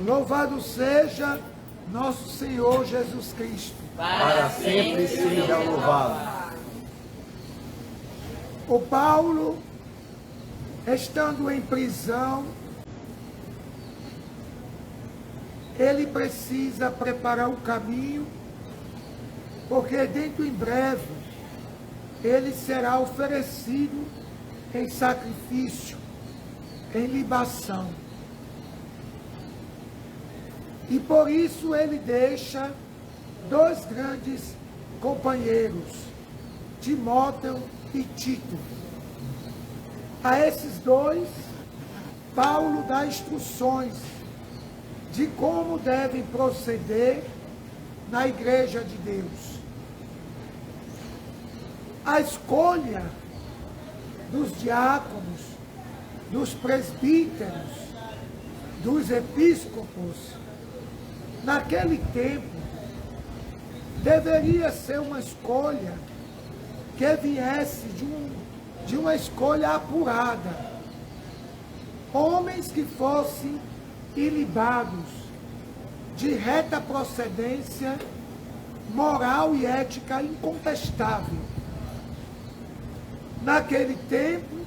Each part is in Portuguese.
Louvado seja nosso Senhor Jesus Cristo. Para sempre seja louvado. O Paulo, estando em prisão, ele precisa preparar o caminho, porque dentro em breve ele será oferecido em sacrifício, em libação. E por isso ele deixa dois grandes companheiros, Timóteo e Tito. A esses dois, Paulo dá instruções de como devem proceder na igreja de Deus. A escolha dos diáconos, dos presbíteros, dos episcopos, naquele tempo, deveria ser uma escolha que viesse de uma escolha apurada. Homens que fossem ilibados, de reta procedência, moral e ética incontestável. Naquele tempo,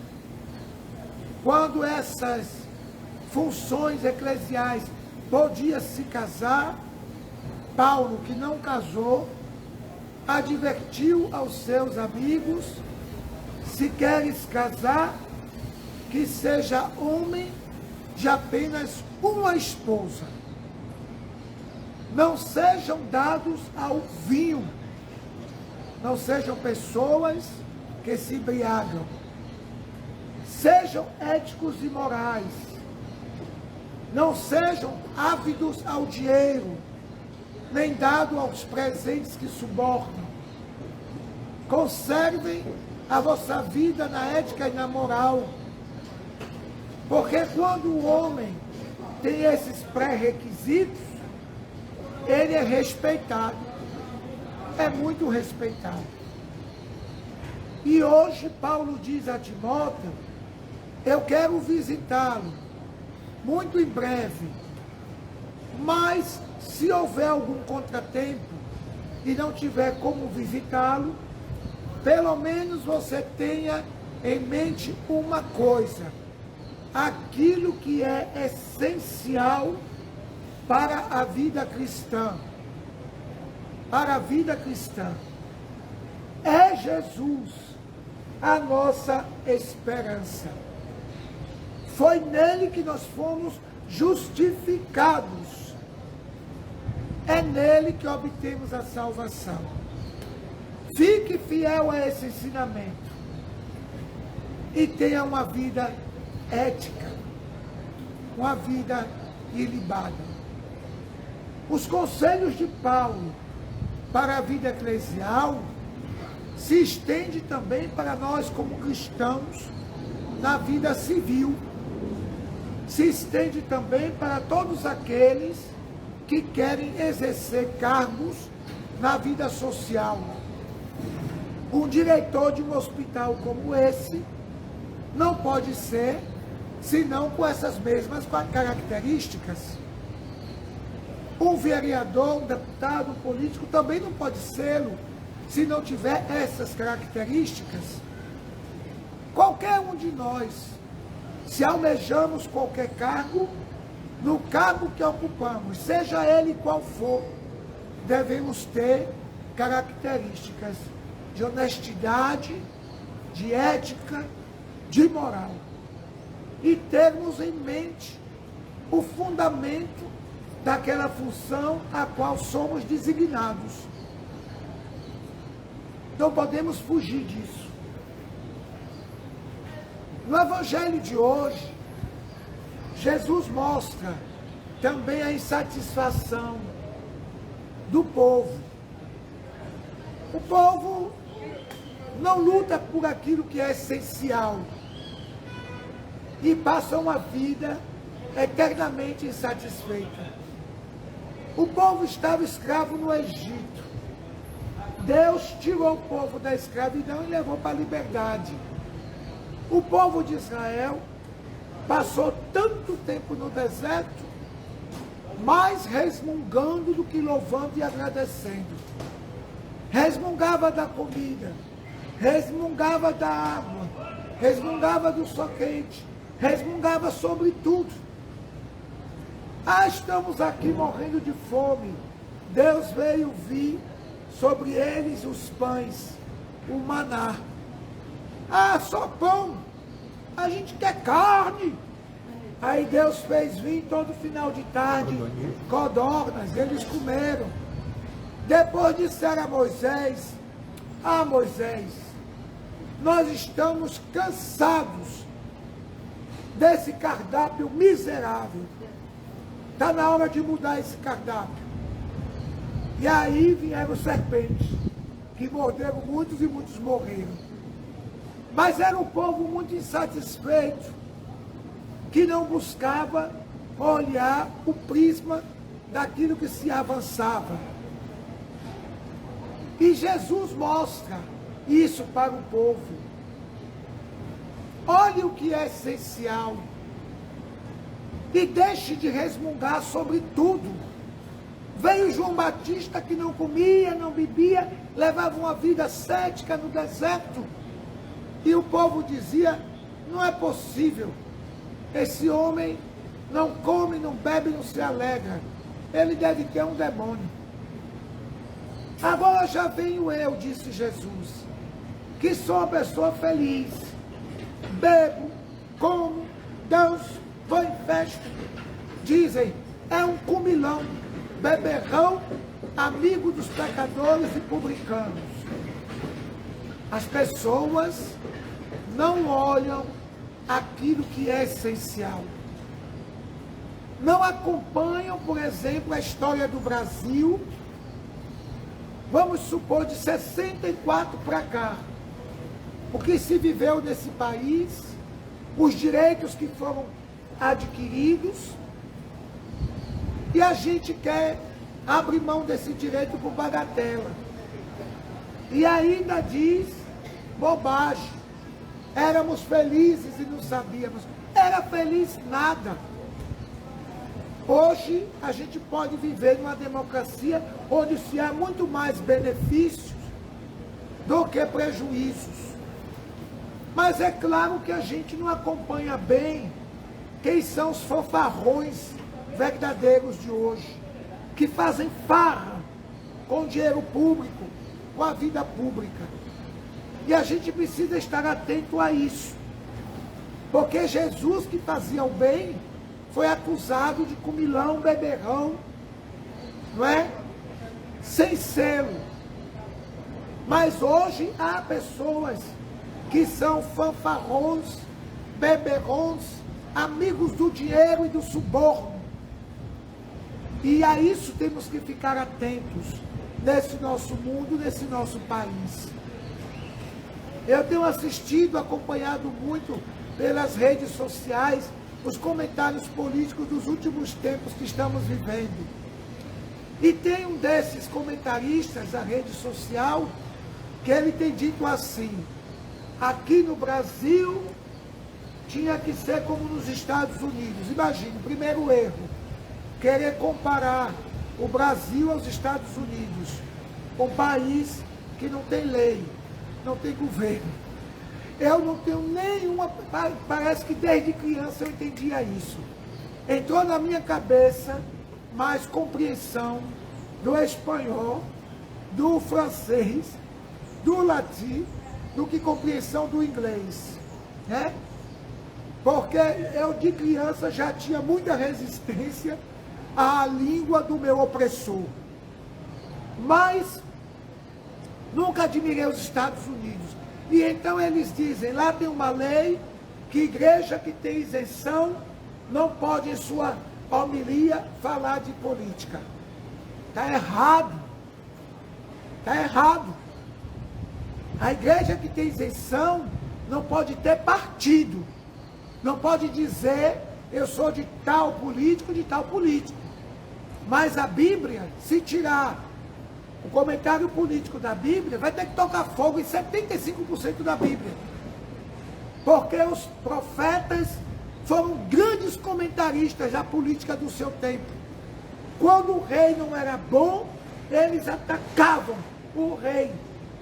quando essas funções eclesiais podiam se casar, Paulo, que não casou, advertiu aos seus amigos: se queres casar, que seja homem de apenas uma esposa. Não sejam dados ao vinho, não sejam pessoas que se embriagam. Sejam éticos e morais. Não sejam ávidos ao dinheiro, nem dados aos presentes que subornam. Conservem a vossa vida na ética e na moral. Porque quando o homem tem esses pré-requisitos, ele é respeitado. É muito respeitado. E hoje Paulo diz a Timóteo: eu quero visitá-lo muito em breve, mas se houver algum contratempo e não tiver como visitá-lo, pelo menos você tenha em mente uma coisa: aquilo que é essencial para a vida cristã. Para a vida cristã. É Jesus a nossa esperança. Foi nele que nós fomos justificados. É nele que obtemos a salvação. Fique fiel a esse ensinamento e tenha uma vida ética, uma vida ilibada. Os conselhos de Paulo para a vida eclesial se estende também para nós como cristãos na vida civil. Se estende também para todos aqueles que querem exercer cargos na vida social. Um diretor de um hospital como esse não pode ser senão com essas mesmas características. Um vereador, um deputado, um político também não pode ser-lo se não tiver essas características. Qualquer um de nós, se almejamos qualquer cargo, no cargo que ocupamos, seja ele qual for, devemos ter características de honestidade, de ética, de moral. E termos em mente o fundamento daquela função a qual somos designados. Não podemos fugir disso. No Evangelho de hoje, Jesus mostra também a insatisfação do povo. O povo não luta por aquilo que é essencial e passa uma vida eternamente insatisfeita. O povo estava escravo no Egito. Deus tirou o povo da escravidão e levou para a liberdade. O povo de Israel passou tanto tempo no deserto mais resmungando do que louvando e agradecendo. Resmungava da comida, resmungava da água, resmungava do sol quente, resmungava sobre tudo. Estamos aqui morrendo de fome. Deus veio vir sobre eles os pães, o maná. Só pão, a gente quer carne. Aí Deus fez vir todo final de tarde, codornas, eles comeram. Depois disseram a Moisés, Moisés, nós estamos cansados desse cardápio miserável. Está na hora de mudar esse cardápio. E aí vieram serpentes, que morderam muitos e muitos morreram. Mas era um povo muito insatisfeito, que não buscava olhar o prisma daquilo que se avançava. E Jesus mostra isso para o povo. Olhe o que é essencial. E deixe de resmungar sobre tudo. Veio João Batista que não comia, não bebia, levava uma vida ascética no deserto. E o povo dizia, não é possível. Esse homem não come, não bebe, não se alegra. Ele deve ter um demônio. Agora já venho eu, disse Jesus, que sou uma pessoa feliz. Bebo, como, danço, vou em festa. Dizem, é um comilão, beberrão, amigo dos pecadores e publicanos. As pessoas não olham aquilo que é essencial. Não acompanham, por exemplo, a história do Brasil, vamos supor, de 64 para cá. O que se viveu nesse país, os direitos que foram adquiridos, e a gente quer abrir mão desse direito por bagatela. E ainda diz bobagem. Éramos felizes e não sabíamos. Era feliz nada. Hoje a gente pode viver numa democracia onde se há muito mais benefícios do que prejuízos. Mas é claro que a gente não acompanha bem quem são os fanfarrões verdadeiros de hoje, que fazem farra com o dinheiro público, com a vida pública. E a gente precisa estar atento a isso. Porque Jesus, que fazia o bem, foi acusado de comilão, beberrão, não é? Sem selo. Mas hoje há pessoas que são fanfarrões, beberrões, amigos do dinheiro e do suborno. E a isso temos que ficar atentos nesse nosso mundo, nesse nosso país. Eu tenho assistido, acompanhado muito pelas redes sociais, os comentários políticos dos últimos tempos que estamos vivendo. E tem um desses comentaristas da rede social, que ele tem dito assim, aqui no Brasil tinha que ser como nos Estados Unidos. Imagine, primeiro erro, querer comparar o Brasil aos Estados Unidos, um país que não tem lei, não tem governo. Eu não tenho nenhuma, parece que desde criança eu entendia isso. Entrou na minha cabeça mais compreensão do espanhol, do francês, do latim, do que compreensão do inglês, né? Porque eu de criança já tinha muita resistência à língua do meu opressor. Mas nunca admirei os Estados Unidos. E então eles dizem, lá tem uma lei que igreja que tem isenção não pode em sua homilia falar de política. Está errado. Está errado. A igreja que tem isenção não pode ter partido. Não pode dizer, eu sou de tal político, de tal político. Mas a Bíblia, se tirar o comentário político da Bíblia, vai ter que tocar fogo em 75% da Bíblia. Porque os profetas foram grandes comentaristas da política do seu tempo. Quando o rei não era bom, eles atacavam o rei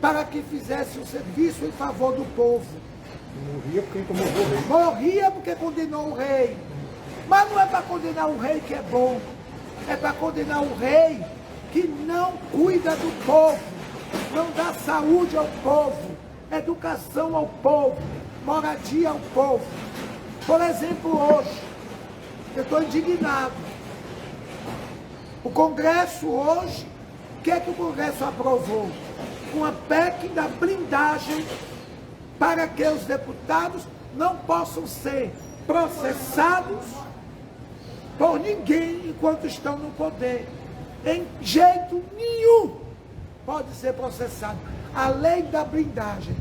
para que fizesse o serviço em favor do povo. Morria porque incomodou o rei. Morria porque condenou o rei. Mas não é para condenar o rei que é bom. É para condenar o rei que não cuida do povo, não dá saúde ao povo, educação ao povo, moradia ao povo. Por exemplo, hoje, eu estou indignado. O Congresso hoje, o que é que o Congresso aprovou? Uma PEC da blindagem para que os deputados não possam ser processados por ninguém enquanto estão no poder. Em jeito nenhum pode ser processado. A lei da blindagem.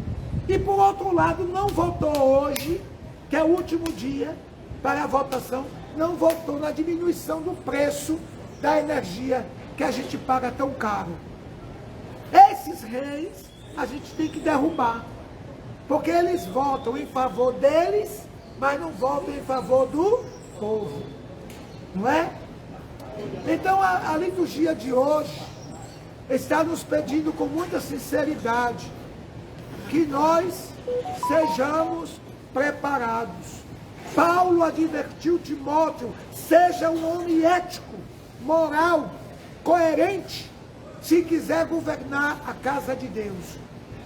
E por outro lado, não votou hoje, que é o último dia para a votação, não votou na diminuição do preço da energia que a gente paga tão caro. Esses reis a gente tem que derrubar, porque eles votam em favor deles, mas não votam em favor do povo, não é? Então a liturgia de hoje está nos pedindo com muita sinceridade que nós sejamos preparados. Paulo advertiu Timóteo: seja um homem ético, moral, coerente, se quiser governar a casa de Deus.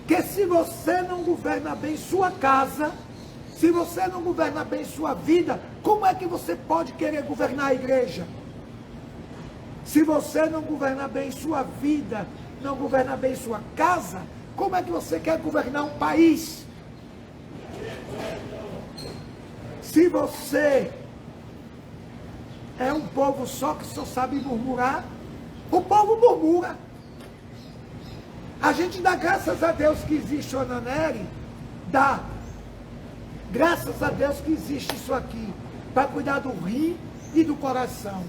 Que se você não governa bem sua casa, se você não governa bem sua vida, como é que você pode querer governar a igreja? Se você não governa bem sua vida, não governa bem sua casa, como é que você quer governar um país? Se você é um povo só que só sabe murmurar, o povo murmura. A gente dá graças a Deus que existe o Ananeri, dá. Graças a Deus que existe isso aqui, para cuidar do rim e do coração.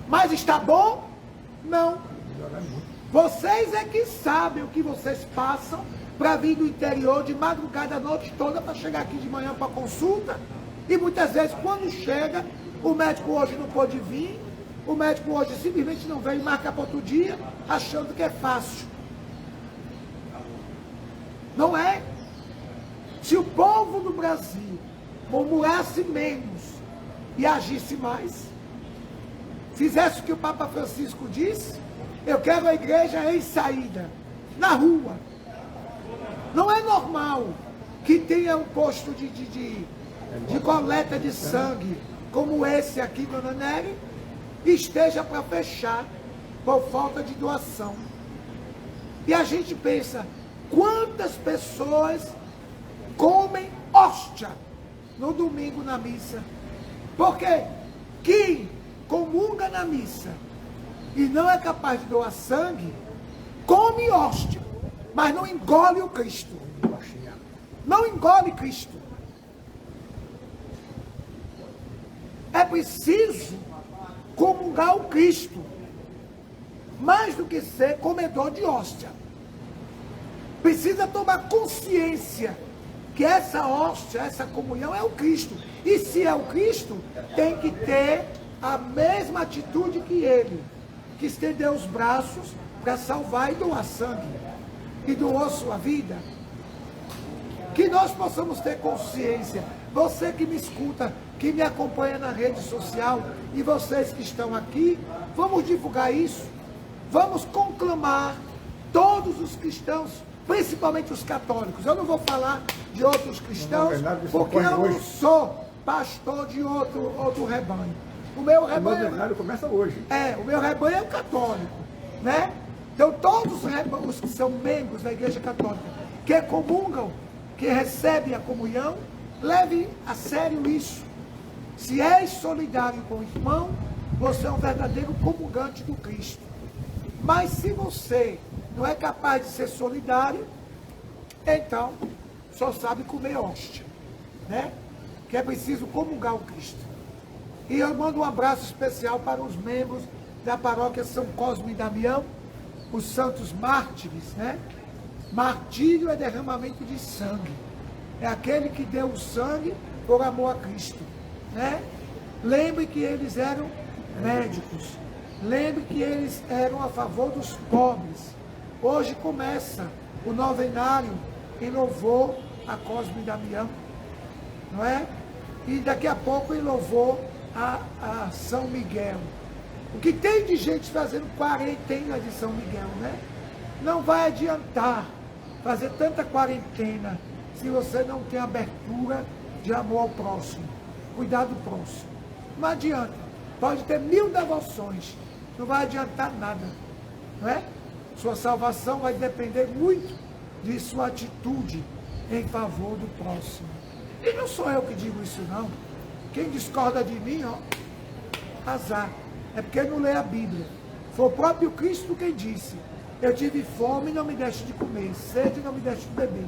Mas está bom? Não. Vocês é que sabem o que vocês passam para vir do interior de madrugada a noite toda para chegar aqui de manhã para consulta. E muitas vezes quando chega, o médico hoje não pôde vir, o médico hoje simplesmente não veio e marca para outro dia, achando que é fácil. Não é? Se o povo do Brasil murmurasse menos e agisse mais, fizesse o que o Papa Francisco disse, eu quero a igreja em saída, na rua. Não é normal que tenha um posto de coleta de sangue, como esse aqui do Ananeri, esteja para fechar por falta de doação. E a gente pensa, quantas pessoas comem hóstia no domingo na missa? Porque quem comunga na missa e não é capaz de doar sangue, come hóstia, mas não engole o Cristo. Não engole Cristo. É preciso comungar o Cristo, mais do que ser comedor de hóstia. Precisa tomar consciência que essa hóstia, essa comunhão é o Cristo. E se é o Cristo, tem que ter a mesma atitude que ele, que estendeu os braços para salvar e doar sangue, e doou sua vida. Que nós possamos ter consciência, você que me escuta, que me acompanha na rede social, e vocês que estão aqui, vamos divulgar isso, vamos conclamar todos os cristãos, principalmente os católicos. Eu não vou falar de outros cristãos, porque eu não sou pastor de outro rebanho. O meu rebanho começa hoje. o meu rebanho é o católico, né? Então todos os que são membros da Igreja Católica, que comungam, que recebem a comunhão, leve a sério isso. Se és solidário com o irmão, você é um verdadeiro comungante do Cristo. Mas se você não é capaz de ser solidário, então só sabe comer hóstia, né? Que é preciso comungar o Cristo. E eu mando um abraço especial para os membros da paróquia São Cosme e Damião, os santos mártires, né? Martírio é derramamento de sangue. É aquele que deu o sangue por amor a Cristo, né? Lembre que eles eram médicos, Lembre que eles eram a favor dos pobres. Hoje começa o novenário em louvor a Cosme e Damião, não é? E daqui a pouco em louvor a São Miguel. O que tem de gente fazendo quarentena de São Miguel, né? Não vai adiantar fazer tanta quarentena se você não tem abertura de amor ao próximo, cuidar do próximo. Não adianta. Pode ter 1000 devoções, não vai adiantar nada, não é? Sua salvação vai depender muito de sua atitude em favor do próximo. E não sou eu que digo isso, não. Quem discorda de mim, ó, azar. É porque não lê a Bíblia. Foi o próprio Cristo quem disse: eu tive fome e não me deste de comer, sede e não me deste de beber.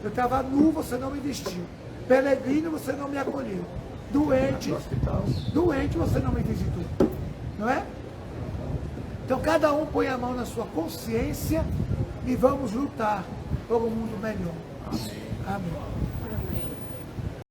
Eu estava nu, você não me vestiu. Peregrino, você não me acolheu. Doente, você não me visitou. Não é? Então cada um põe a mão na sua consciência e vamos lutar por um mundo melhor. Amém.